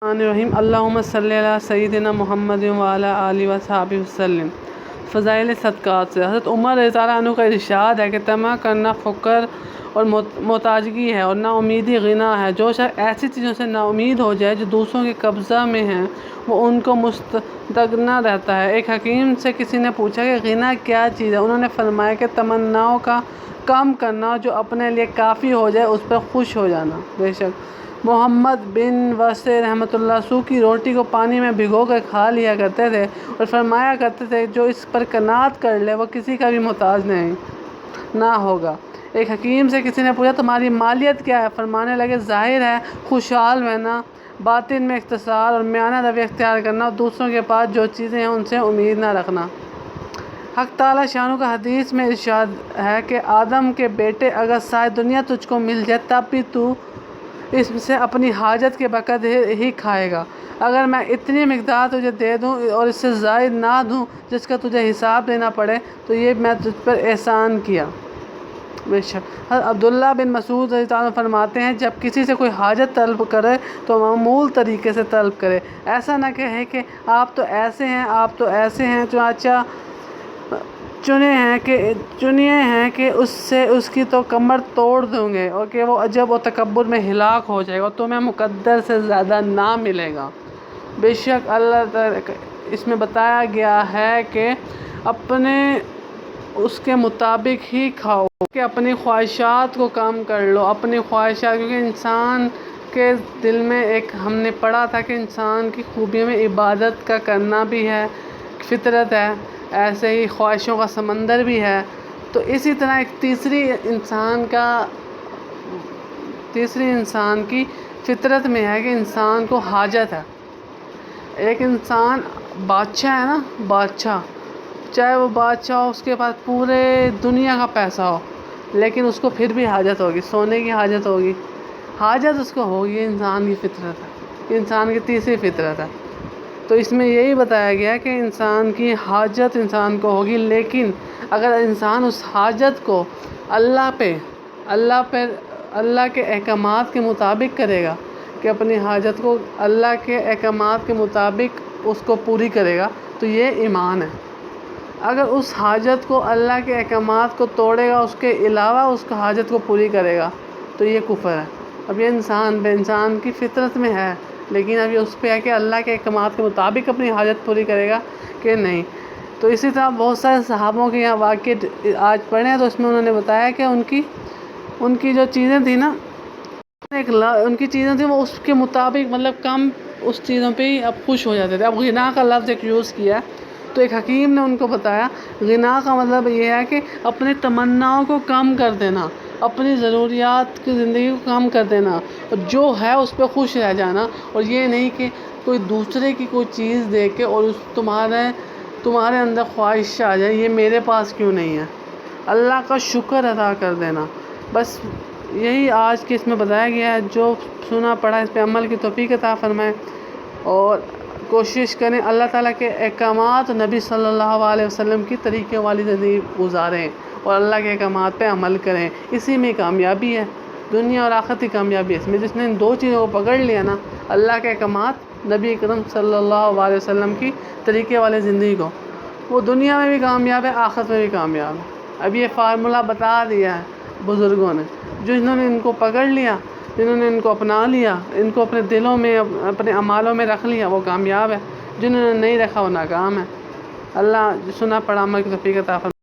الرحیم اللہم صلی علی سیدنا محمد وعلی آلہ وصحبہ وسلم۔ فضائل صدقات سے حضرت عمر رضی اللہ عنہ کا ارشاد ہے کہ طمع کرنا فقر اور محتاجگی ہے اور نا امیدی غنا ہے۔ جو شخص ایسی چیزوں سے نا امید ہو جائے جو دوسروں کے قبضہ میں ہیں وہ ان کو مستغنا رہتا ہے۔ ایک حکیم سے کسی نے پوچھا کہ غنا کیا چیز ہے؟ انہوں نے فرمایا کہ تمناؤں کا کم کرنا، جو اپنے لیے کافی ہو جائے اس پر خوش ہو جانا۔ بے شک محمد بن واسع رحمۃ اللہ سو کی روٹی کو پانی میں بھگو کر کھا لیا کرتے تھے اور فرمایا کرتے تھے جو اس پر قناعت کر لے وہ کسی کا بھی محتاج نہ ہوگا۔ ایک حکیم سے کسی نے پوچھا تمہاری مالیت کیا ہے؟ فرمانے لگے ظاہر ہے خوشحال رہنا، باطن میں اختصار اور میانہ روی اختیار کرنا اور دوسروں کے پاس جو چیزیں ہیں ان سے امید نہ رکھنا۔ حق تعالیٰ شانہ کا حدیث میں ارشاد ہے کہ آدم کے بیٹے اگر ساری دنیا تجھ کو مل جائے تب بھی تو اس سے اپنی حاجت کے بقدر ہی کھائے گا۔ اگر میں اتنی مقدار تجھے دے دوں اور اس سے زائد نہ دوں جس کا تجھے حساب دینا پڑے تو یہ میں تجھ پر احسان کیا۔ بے شک حضرت عبداللہ بن مسعود رضی اللہ عنہ فرماتے ہیں جب کسی سے کوئی حاجت طلب کرے تو معمول طریقے سے طلب کرے، ایسا نہ کہے کہ آپ تو ایسے ہیں، آپ تو ایسے ہیں، چنانچہ چنیے ہیں کہ اس سے اس کی تو کمر توڑ دوں گے اور کہ وہ عجب و تکبر میں ہلاک ہو جائے گا اور تمہیں مقدر سے زیادہ نہ ملے گا۔ بے شک اللہ تعالیٰ اس میں بتایا گیا ہے کہ اپنے اس کے مطابق ہی کھاؤ، کہ اپنی خواہشات کو کم کر لو، اپنی خواہشات، کیونکہ انسان کے دل میں ایک ہم نے پڑھا تھا کہ انسان کی خوبیوں میں عبادت کا کرنا بھی ہے، فطرت ہے، ایسے ہی خواہشوں کا سمندر بھی ہے۔ تو اسی طرح ایک تیسری انسان کی فطرت میں ہے کہ انسان کو حاجت ہے۔ ایک انسان بادشاہ ہے نا، بادشاہ، چاہے وہ بادشاہ ہو، اس کے پاس پورے دنیا کا پیسہ ہو لیکن اس کو پھر بھی حاجت ہوگی، سونے کی حاجت ہوگی، حاجت اس کو ہوگی۔ یہ انسان کی فطرت ہے، انسان کی تیسری فطرت ہے۔ تو اس میں یہی بتایا گیا کہ انسان کی حاجت انسان کو ہوگی، لیکن اگر انسان اس حاجت کو اللہ کے احکامات کے مطابق کرے گا، کہ اپنی حاجت کو اللہ کے احکامات کے مطابق اس کو پوری کرے گا تو یہ ایمان ہے۔ اگر اس حاجت کو اللہ کے احکامات کو توڑے گا، اس کے علاوہ اس کا حاجت کو پوری کرے گا تو یہ کفر ہے۔ اب یہ انسان کی فطرت میں ہے، لیکن اب یہ اس پہ ہے کہ اللہ کے احکامات کے مطابق اپنی حاجت پوری کرے گا کہ نہیں۔ تو اسی طرح بہت سارے صحابوں کے یہاں واقع آج پڑھیں تو اس میں انہوں نے بتایا کہ ان کی جو چیزیں تھیں نا، ان کی چیزیں تھیں وہ اس کے مطابق مطلب کم اس چیزوں پہ ہی اب خوش ہو جاتے تھے۔ اب غنا کا لفظ ایک یوز کیا ہے تو ایک حکیم نے ان کو بتایا غنا کا مطلب یہ ہے کہ اپنے تمناؤں کو کم کر دینا، اپنی ضروریات کی زندگی کو کم کر دینا اور جو ہے اس پہ خوش رہ جانا، اور یہ نہیں کہ کوئی دوسرے کی کوئی چیز دیکھ کے اور تمہارے اندر خواہش آ جائے یہ میرے پاس کیوں نہیں ہے، اللہ کا شکر ادا کر دینا۔ بس یہی آج کے اس میں بتایا گیا ہے۔ جو سنا پڑھا اس پہ عمل کی توفیق عطا فرمائے اور کوشش کریں اللہ تعالیٰ کے احکامات نبی صلی اللہ علیہ وسلم کی طریقے والی زندگی گزاریں اور اللہ کے احکامات پہ عمل کریں۔ اسی میں کامیابی ہے، دنیا اور آخرت کی کامیابی ہے اس میں۔ جس نے ان دو چیزوں کو پکڑ لیا نا، اللہ کے احکامات، نبی اکرم صلی اللہ علیہ وسلم کی طریقے والے زندگی کو، وہ دنیا میں بھی کامیاب ہے، آخرت میں بھی کامیاب ہے۔ اب یہ فارمولہ بتا دیا ہے بزرگوں نے، جنہوں نے ان کو پکڑ لیا، جنہوں نے ان کو اپنا لیا، ان کو اپنے دلوں میں اپنے اعمالوں میں رکھ لیا وہ کامیاب ہے، جنہوں نے نہیں رکھا وہ ناکام ہے۔ اللہ سنا پڑھا عمل کی توفیق عطا فرمائے۔